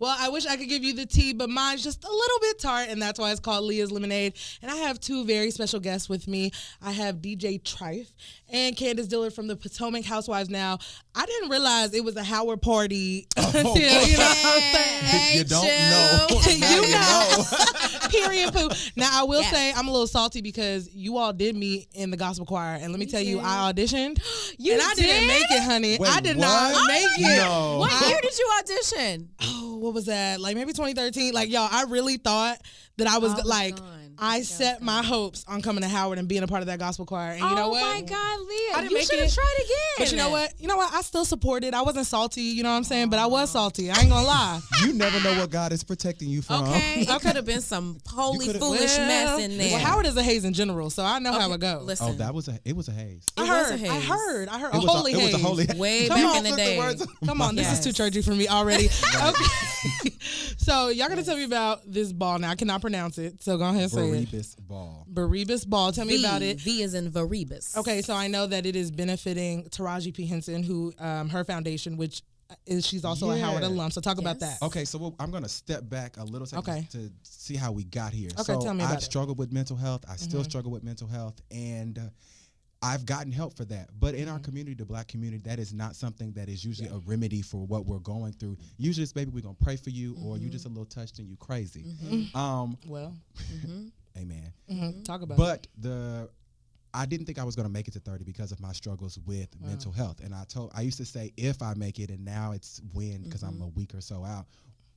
Well, I wish I could give you the tea, but mine's just a little bit tart, and that's why it's called Leah's Lemonade. And I have two very special guests with me. I have DJ Tryfe and Candiace Dillard from the Potomac Housewives. Now, I didn't realize it was a Howard party until, you know what I'm saying? You don't know. You know. Period, poo. Now, I will say I'm a little salty because you all did meet in the gospel choir, and let me tell you, I auditioned. I didn't make it, honey. Wait, I did not make it. No. What year did you audition? Oh, what was that? Like maybe 2013. Like, y'all, I really thought that I was I set my hopes on coming to Howard and being a part of that gospel choir. And you know what? Oh my God, Leah. I didn't you make should have it. tried again. But you know what? I still supported. I wasn't salty, you know what I'm saying? But I was salty. I ain't gonna lie. You never know what God is protecting you from. Okay. It could have been some holy foolish mess in there. Well, Howard is a haze in general, so I know how it goes. Listen. Oh, it was a haze. I heard a holy haze. It was a holy haze. Way back in the day. Come on, this is too churchy for me already. Okay. So y'all gonna tell me about this ball now. I cannot pronounce it, so go ahead and say it. Viribus Ball. Viribus Ball. Tell me about it. V is in Viribus. Okay, so I know that it is benefiting Taraji P. Henson, who her foundation, which is she's also a Howard alum. So talk about that. Okay, so I'm going to step back a little second to see how we got here. Okay, tell me about I've struggled with mental health. I still struggle with mental health, and I've gotten help for that. But in our community, the black community, that is not something that is usually a remedy for what we're going through. Usually it's, baby, we're going to pray for you, or you just a little touched and you crazy. Amen. Talk about it. But I didn't think I was going to make it to 30 because of my struggles with mental health. And I used to say if I make it, and now it's when, because I'm a week or so out.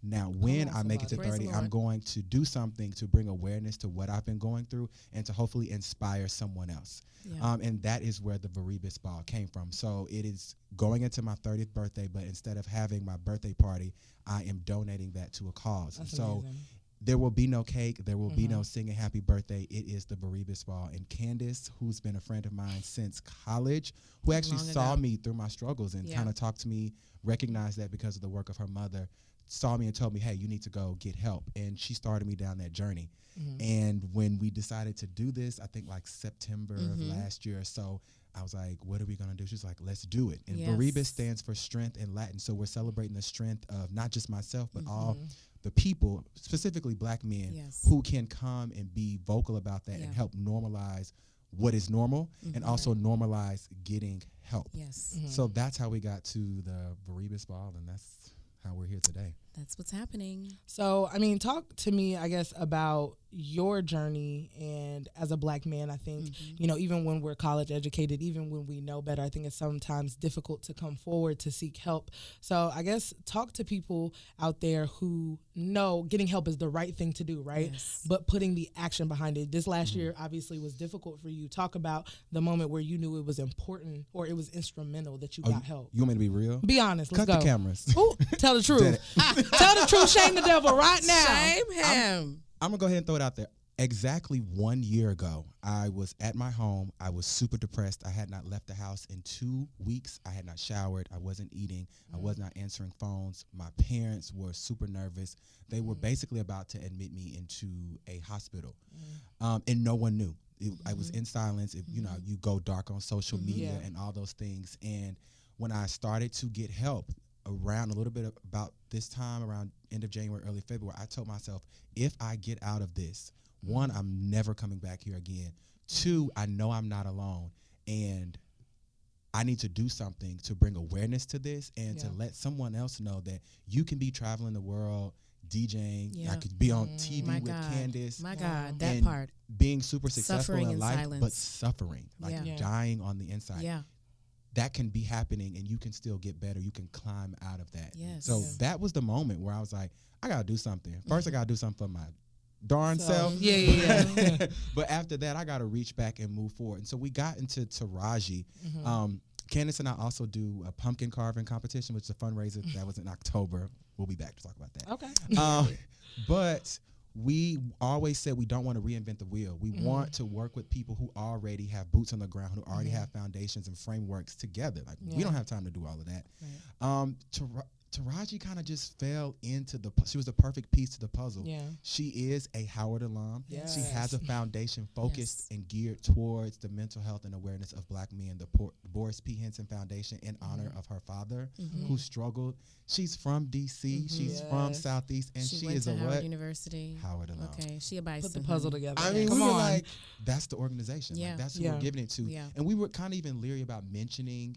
Now, when I make it to 30, I'm going to do something to bring awareness to what I've been going through and to hopefully inspire someone else. Yeah. And that is where the Viribus Ball came from. So it is going into my 30th birthday, but instead of having my birthday party, I am donating that to a cause. That's so amazing. There will be no cake. There will be no singing happy birthday. It is the Viribus Ball. And Candiace, who's been a friend of mine since college, who actually saw me through my struggles and kind of talked to me, recognized that because of the work of her mother, saw me and told me, hey, you need to go get help. And she started me down that journey. And when we decided to do this, I think like September of last year or so, I was like, what are we going to do? She's like, let's do it. And Viribus stands for strength in Latin. So we're celebrating the strength of not just myself, but all the people, specifically black men, who can come and be vocal about that and help normalize what is normal and also normalize getting help. So that's how we got to the Viribus Ball, and that's how we're here today. That's what's happening. So, I mean, talk to me, I guess, about your journey. And as a black man, I think, you know, even when we're college educated, even when we know better, I think it's sometimes difficult to come forward to seek help. So I guess talk to people out there who know getting help is the right thing to do, right? But putting the action behind it. This last year obviously was difficult for you. Talk about the moment where you knew it was important or it was instrumental that you got help. You want me to be real? Be honest. Let's Cut go. the cameras. Ooh, tell the truth. Tell the truth. Shame the devil right now. Shame him. I'm going to go ahead and throw it out there. Exactly 1 year ago, I was at my home. I was super depressed. I had not left the house in 2 weeks. I had not showered. I wasn't eating. I was not answering phones. My parents were super nervous. They were basically about to admit me into a hospital, and no one knew. I was in silence. You know, you go dark on social media and all those things. And when I started to get help around a little bit about this time, around end of January, early February, I told myself, if I get out of this, one, I'm never coming back here again. Two, I know I'm not alone. And I need to do something to bring awareness to this and to let someone else know that you can be traveling the world, DJing. I could be on TV with Candiace. My God, that and part. Being super successful Suffering in life, silence. but suffering, like dying on the inside. Yeah. That can be happening, and you can still get better. You can climb out of that. Yes. So that was the moment where I was like, I got to do something. First, I got to do something for my darn self. Yeah. But after that, I got to reach back and move forward. And so we got into Taraji. Candiace and I also do a pumpkin carving competition, which is a fundraiser. That was in October. We'll be back to talk about that. Okay. But we always said we don't want to reinvent the wheel. We want to work with people who already have boots on the ground, who already have foundations and frameworks together. Like we don't have time to do all of that. Taraji kind of just fell into she was the perfect piece to the puzzle. Yeah. She is a Howard alum. Yes. She has a foundation focused and geared towards the mental health and awareness of Black men, the Boris P. Henson Foundation, in honor of her father, who struggled. She's from D.C. She's from Southeast, and she went is to a Howard what? University. Howard alum. Okay, she a bison. Put the puzzle together. I mean, Come we were on. like, that's the organization. Yeah. Like, that's who Yeah. we're giving it to. Yeah. And we were kind of even leery about mentioning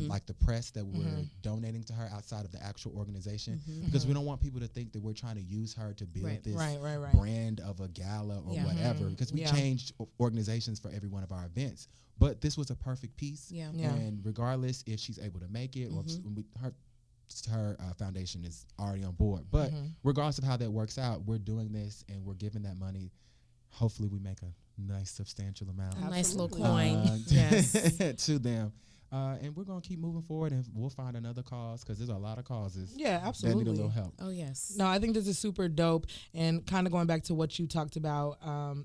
like the press that we're donating to her outside of the actual organization, because we don't want people to think that we're trying to use her to build Right. this Right. brand of a gala or whatever, because we changed organizations for every one of our events. But this was a perfect piece. Yeah. Yeah. And regardless if she's able to make it or if her foundation is already on board. But regardless of how that works out, we're doing this and we're giving that money. Hopefully we make a nice substantial amount. A nice little Absolutely. coin. Yes. to them. And we're going to keep moving forward, and we'll find another cause, because there's a lot of causes Yeah, that absolutely. need a little help. Oh, yes. No, I think this is super dope, and kind of going back to what you talked about,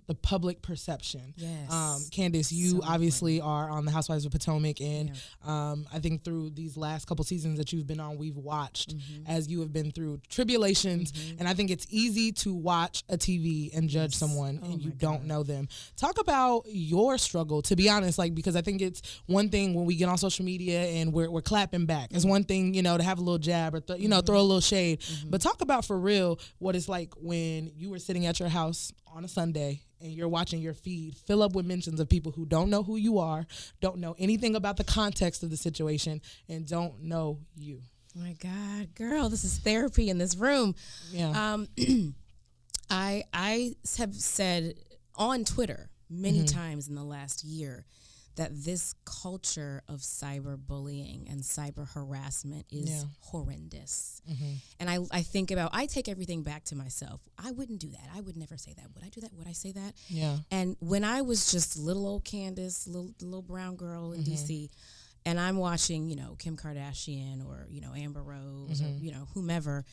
the public perception. Yes. Candiace, you So obviously are on the Housewives of Potomac, and I think through these last couple seasons that you've been on, we've watched as you have been through tribulations, and I think it's easy to watch a TV and judge someone and you don't know them. Talk about your struggle, to be honest, like, because I think it's one thing when we get on social media and we're clapping back. It's one thing, to have a little jab or throw a little shade. But talk about for real what it's like when you were sitting at your house on a Sunday and you're watching your feed fill up with mentions of people who don't know who you are, don't know anything about the context of the situation, and don't know you. Oh my God, girl, this is therapy in this room. Yeah. I have said on Twitter many times in the last year that this culture of cyberbullying and cyber harassment is horrendous. And I think about, I take everything back to myself. I wouldn't do that. I would never say that. Would I do that? Would I say that? Yeah. And when I was just little old Candiace, little brown girl in D.C., and I'm watching, Kim Kardashian or, Amber Rose or, whomever,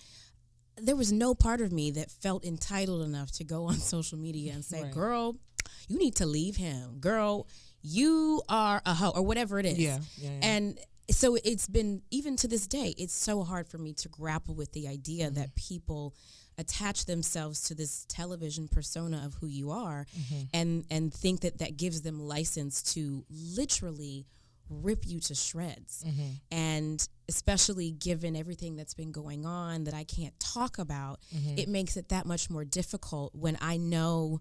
there was no part of me that felt entitled enough to go on social media and say, girl, you need to leave him. Girl, you are a hoe, or whatever it is. Yeah. And so it's been, even to this day, it's so hard for me to grapple with the idea that people attach themselves to this television persona of who you are and think that gives them license to literally rip you to shreds. And especially given everything that's been going on that I can't talk about, it makes it that much more difficult when I know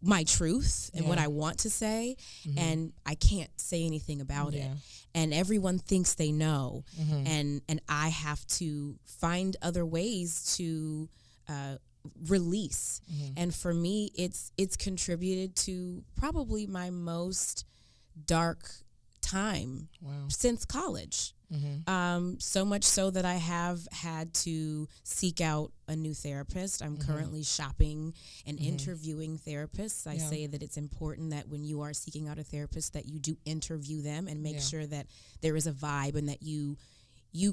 my truth and what I want to say, and I can't say anything about it. And everyone thinks they know, and I have to find other ways to release. And for me, it's contributed to probably my most dark time since college. So much so that I have had to seek out a new therapist. I'm currently shopping and interviewing therapists. I say that it's important that when you are seeking out a therapist that you do interview them and make sure that there is a vibe and that you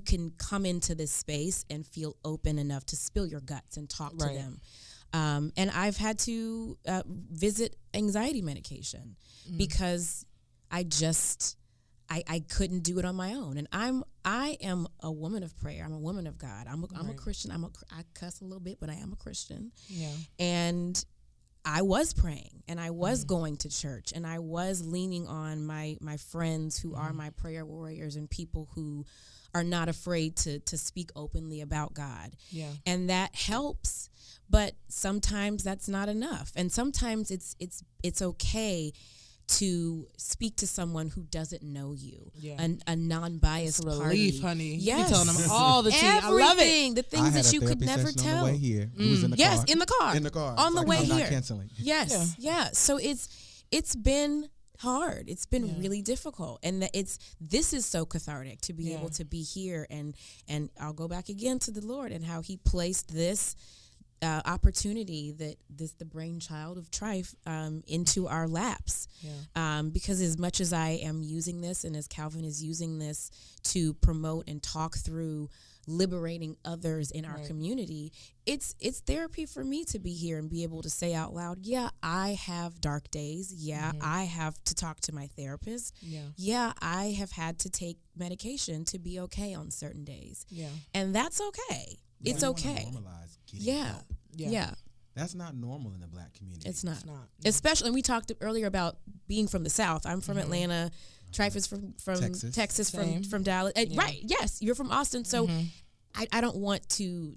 can come into this space and feel open enough to spill your guts and talk to them. And I've had to visit anxiety medication because I couldn't do it on my own. And I am a woman of prayer. I'm a woman of God. I'm a Christian. I cuss a little bit, but I am a Christian. Yeah. And I was praying and I was going to church and I was leaning on my friends who are my prayer warriors and people who are not afraid to speak openly about God. Yeah. And that helps, but sometimes that's not enough. And sometimes it's okay to speak to someone who doesn't know you, a non-biased relief, party. honey. Yes. You telling them all the tea. I love it. The things that you could never tell. On the way here. Was in the yes, car. in the car. In the car. On the way I'm here. not canceling. Yes, yeah. So it's been hard. It's been really difficult, and this is so cathartic to be able to be here. And I'll go back again to the Lord and how He placed this opportunity, the brainchild of Tryfe, into our laps. Because as much as I am using this and as Calvin is using this to promote and talk through liberating others in our community, it's therapy for me to be here and be able to say out loud, yeah, I have dark days. Yeah, I have to talk to my therapist. Yeah, I have had to take medication to be okay on certain days. Yeah. And that's okay. Yeah. It's okay. Normalize getting help. Yeah. That's not normal in the Black community. It's not. Especially, and we talked earlier about being from the South. I'm from Atlanta. Tryfe is from Texas from Dallas. Right, yes, you're from Austin. So I don't want to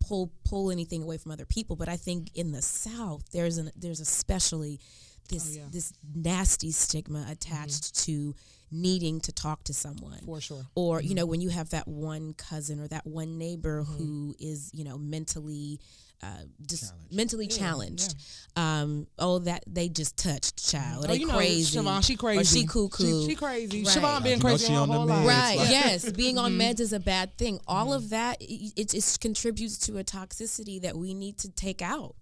pull anything away from other people, but I think in the South there's especially this nasty stigma attached to needing to talk to someone. For sure. Or, when you have that one cousin or that one neighbor who is, mentally challenged. That they just touched child. They crazy. Siobhan, she crazy. Or she cuckoo. She crazy. Right. Siobhan being crazy her whole life. Right. Yes. Being on meds is a bad thing. All of that, it contributes to a toxicity that we need to take out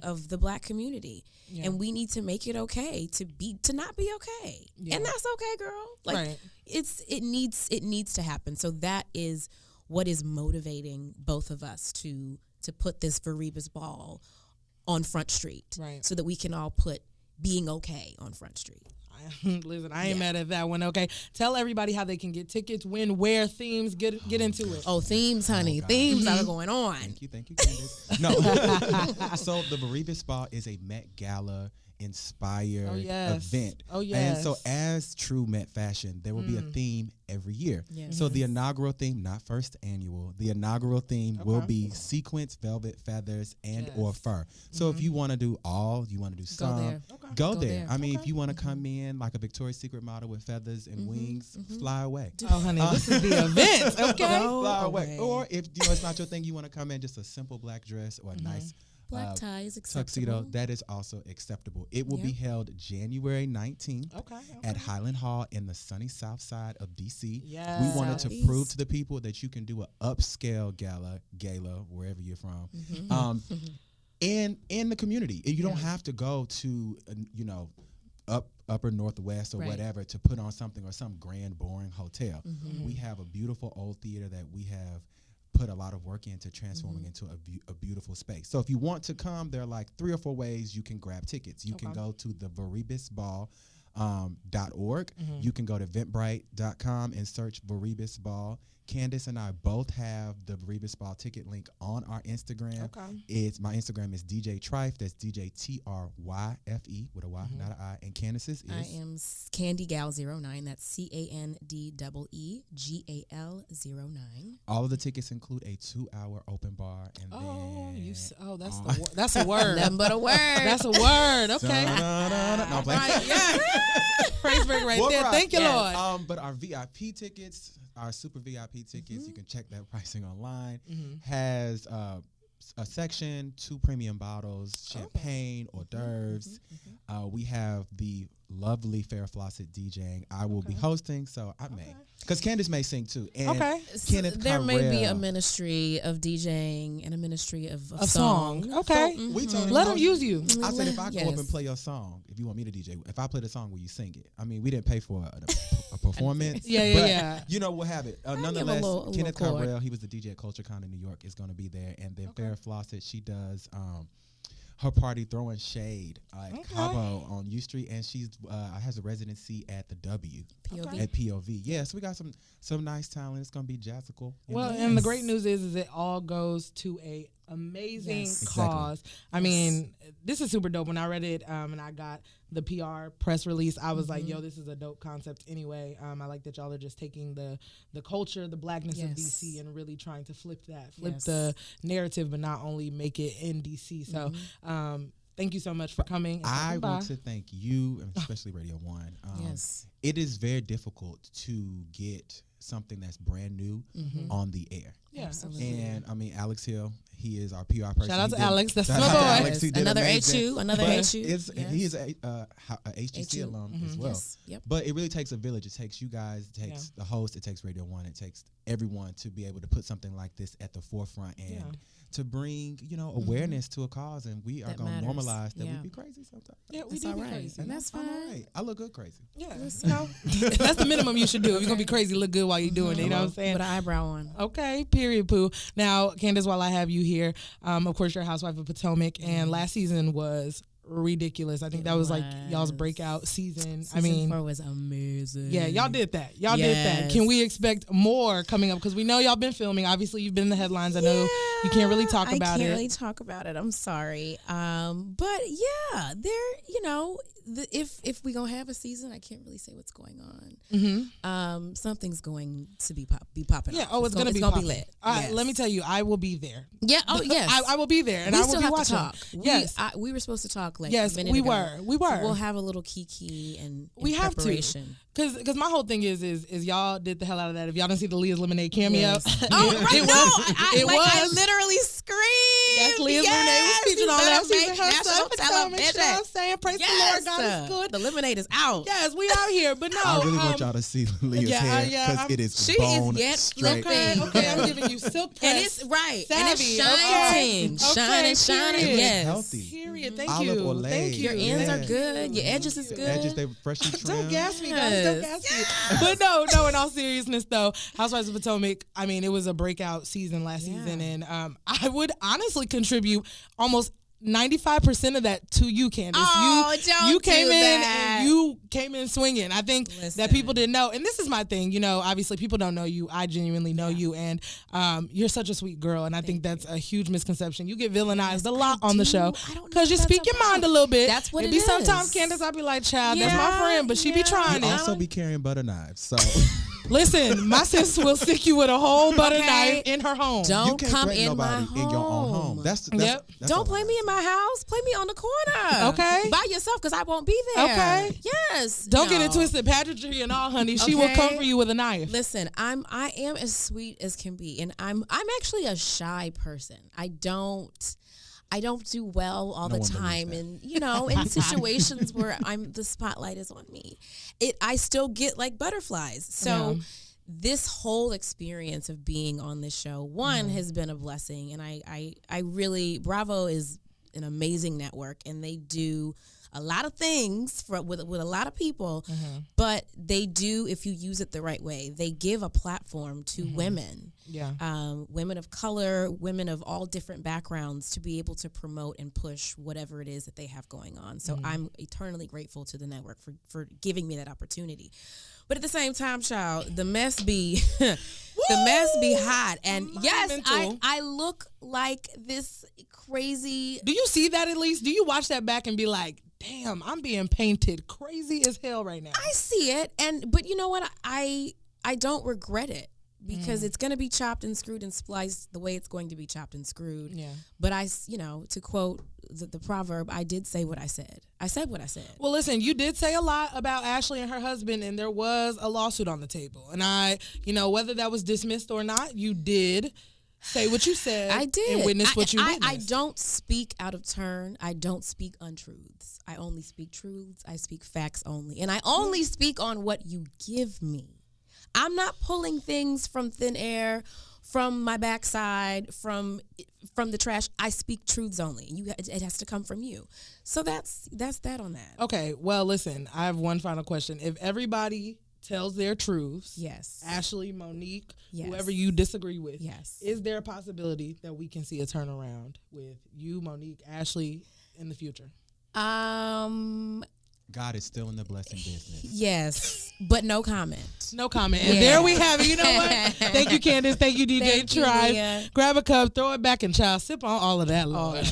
of the Black community. Yeah. And we need to make it okay to not be okay. Yeah. And that's okay, girl. Like it needs to happen. So that is what is motivating both of us to put this Viribus Ball on Front Street, so that we can all put being okay on Front Street. Listen, I ain't mad at that one. Okay, tell everybody how they can get tickets, when, where, themes. Get into it. Oh, themes, honey, themes are going on. Thank you, Candiace. No, so the Viribus Ball is a Met Gala inspired event. Oh yes. And so as true Met fashion, there will be a theme every year. Yes. So the inaugural theme, not first annual, the inaugural theme will be sequins, velvet, feathers, and or fur. So if you want to do some, go there. I mean, if you want to come in like a Victoria's Secret model with feathers and wings, fly away. Oh, honey, this is the event. Okay. Fly away. Or if it's not your thing, you want to come in just a simple black dress or a nice black tie is acceptable. Tuxedo, that is also acceptable. It will be held January 19th at Highland Hall in the sunny south side of D.C. Yes. We wanted to prove to the people that you can do an upscale gala, wherever you're from, in the community. You don't have to go to, upper northwest or whatever to put on something or some grand, boring hotel. We have a beautiful old theater that we have put a lot of work into transforming into a beautiful space. So if you want to come, there are like 3 or 4 ways you can grab tickets. You can go to the viribusball.org. You can go to eventbrite.com and search Viribus Ball. Candiace and I both have the Viribus Ball ticket link on our Instagram. My Instagram is DJ Tryfe. That's DJ Tryfe with a Y, not an I. And Candiace's is? I am CandyGal09. That's CanDeeGal09. All of the tickets include a 2-hour open bar. And that's a word. Nothing but a word. That's a word. Okay. No, Praise break right there. Thank you, Lord. But our VIP tickets, our super VIP tickets, you can check that pricing online, has a section, 2 premium bottles, champagne, hors d'oeuvres. We have the lovely Farrah Fawcett DJing. I will be hosting, so I may. Because Candiace may sing too. And Kenneth there Carrell, may be a ministry of DJing and a ministry of song. Okay. So we told let them use you. I said, if I go up and play your song, if you want me to DJ, if I play the song, will you sing it? I mean, we didn't pay for a performance. But, we'll have it. Nonetheless, Kenneth Carrell, he was the DJ at CultureCon in New York, is going to be there. And then Farrah Fawcett, she does her party Throwing Shade at Cabo on U Street, and she's has a residency at the W at POV. Yeah, so we got some nice talent. It's gonna be jazzical. Well, and the great news is it all goes to a amazing cause. Exactly. I mean, this is super dope. When I read it and I got the PR press release, I was like, yo, this is a dope concept anyway. I like that y'all are just taking the culture, the blackness of DC, and really trying to flip the narrative, but not only make it in DC. So thank you so much for coming. I want to thank you, and especially Radio 1. It is very difficult to get something that's brand new on the air. Yeah, absolutely. And I mean, Alex Hill, He is our PR person. Shout out to Alex. That's my Shout out to boy. Alex. He did Another amazing. HU. Another But HU. He is a HGC alum as well. Yes. Yep. But it really takes a village. It takes you guys. It takes the host. It takes Radio 1. It takes everyone to be able to put something like this at the forefront and to bring, awareness to a cause. And we are going to normalize that we be crazy sometimes. Yeah, we do be crazy. And that's fine. Right. I look good crazy. Yeah, that's the minimum you should do. If you're going to be crazy, look good while you're doing it. You know what I'm saying? With an eyebrow on. Okay, period, poo. Now, Candiace, while I have you here, of course, you're a housewife of Potomac, and last season was ridiculous. I think that was like y'all's breakout season. Season 4 was amazing. Yeah, y'all did that. Y'all did that. Can we expect more coming up? Because we know y'all been filming. Obviously, you've been in the headlines. I know you can't really talk about it. I can't really talk about it. I'm sorry. But yeah, if we gonna have a season, I can't really say what's going on. Mm-hmm. Something's going to be popping. Yeah. Off. Oh, it's gonna be lit. All right. Let me tell you, I will be there. Yeah. Oh, yes. I will be there, and we I will still be have watching. to talk. Yes. We were supposed to talk like yes, a minute we ago. were. We were. So we'll have a little kiki and we have preparation. Because my whole thing is y'all did the hell out of that. If y'all didn't see the Leah's Lemonade cameo, Yes. I literally screamed. Yes, Leah's Lemonade was featured on that. She's in her national son, television. you know what I'm saying? Praise the Lord, God is good. The lemonade is out. Yes, we out here, but no. I really want y'all to see Leah's hair because it is bone straight. Okay, I'm giving you silk press. And it's right. Savvy, and it's shining. Shining. Yes. Healthy. Period. Thank Olive you. oil. Thank you. Your ends are good. Your edges is good. Edges, they freshly trimmed. Don't gas me, guys. Don't gas me. But no, in all seriousness, though, Housewives of Potomac, I mean, it was a breakout season last season, and I would honestly contribute almost 95% of that to you, Candiace. You came in and you came in swinging. I think that people didn't know, and this is my thing. Obviously people don't know you. I genuinely know you, and you're such a sweet girl, and I think that's a huge misconception. You get villainized a lot on the show because you speak your mind a little bit. That's what it it be. is. Sometimes Candiace, I'll be like, child, that's my friend, but she be trying You it. also be carrying butter knives, so. Listen, my sis will stick you with a whole butter knife in her home. Don't you can't come threaten in my nobody home. in your own home. That's Don't play me in my house. Play me on the corner. Okay. By yourself, because I won't be there. Okay. Yes. Don't get it twisted, pageantry and all, honey. She will come for you with a knife. Listen, I am as sweet as can be, and I'm actually a shy person. I don't do well all the time, and in situations where the spotlight is on me, I still get like butterflies. So this whole experience of being on this show, has been a blessing, and I really, Bravo is an amazing network, and they do a lot of things with a lot of people, but they do, if you use it the right way, they give a platform to women. Women of color, women of all different backgrounds, to be able to promote and push whatever it is that they have going on. So I'm eternally grateful to the network for giving me that opportunity. But at the same time, child, the mess be hot. And yes, I look like this crazy. Do you see that at least? Do you watch that back and be like, damn, I'm being painted crazy as hell right now? I see it, but you know what? I don't regret it, because it's going to be chopped and screwed and spliced the way it's going to be chopped and screwed. Yeah. But to quote the proverb, I did say what I said. I said what I said. Well, listen, you did say a lot about Ashley and her husband, and there was a lawsuit on the table. And whether that was dismissed or not, you did say what you said. I did. And witness what you witnessed. I don't speak out of turn. I don't speak untruths. I only speak truths. I speak facts only. And I only speak on what you give me. I'm not pulling things from thin air, from my backside, from the trash. I speak truths only. It has to come from you. So that's that on that. Okay. Well, listen, I have one final question. If everybody tells their truths, yes, Ashley, Monique, yes, whoever you disagree with, yes, is there a possibility that we can see a turnaround with you, Monique, Ashley in the future? God is still in the blessing business. Yes, but no comment. No comment. And there we have it. You know what? Thank you, Candiace. Thank you, DJ Tryfe. Grab a cup, throw it back, and child, sip on all of that, Lord.